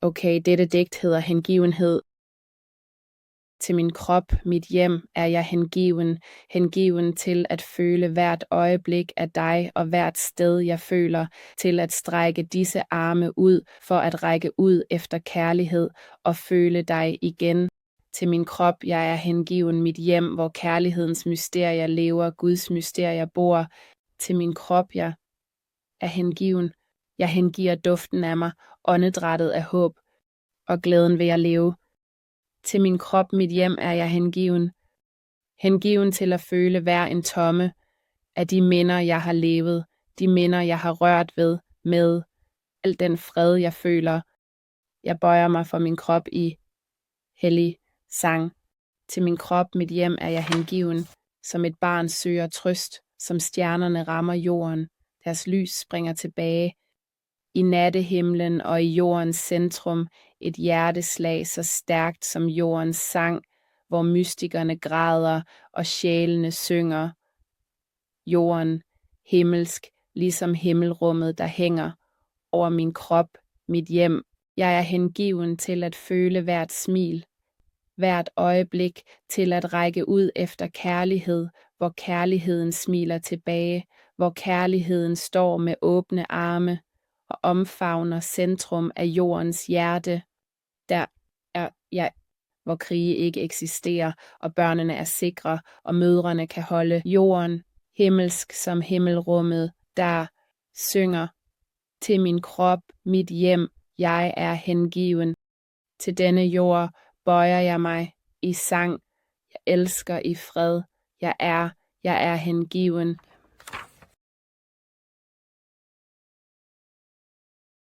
Okay, dette digt hedder Hengivenhed. Til min krop, mit hjem, er jeg hengiven, hengiven til at føle hvert øjeblik af dig og hvert sted, jeg føler, til at strække disse arme ud for at række ud efter kærlighed og føle dig igen. Til min krop, jeg er hengiven, mit hjem, hvor kærlighedens mysterier lever, Guds mysterier bor. Til min krop, jeg er hengiven. Jeg hengiver duften af mig, åndedrættet af håb og glæden ved at leve. Til min krop, mit hjem, er jeg hengiven. Hengiven til at føle hver en tomme af de minder, jeg har levet, de minder, jeg har rørt ved, med al den fred, jeg føler. Jeg bøjer mig for min krop i hellig sang. Til min krop, mit hjem, er jeg hengiven, som et barn søger trøst, som stjernerne rammer jorden. Deres lys springer tilbage. I nattehimlen og i jordens centrum, et hjerteslag så stærkt som jordens sang, hvor mystikerne græder og sjælene synger. Jorden, himmelsk, ligesom himmelrummet, der hænger over min krop, mit hjem. Jeg er hengiven til at føle hvert smil, hvert øjeblik, til at række ud efter kærlighed, hvor kærligheden smiler tilbage, hvor kærligheden står med åbne arme og omfavner centrum af jordens hjerte. Der er jeg, hvor krige ikke eksisterer, og børnene er sikre, og mødrene kan holde jorden himmelsk som himmelrummet, der synger. Til min krop, mit hjem, jeg er hengiven. Til denne jord bøjer jeg mig i sang. Jeg elsker i fred. Jeg er hengiven.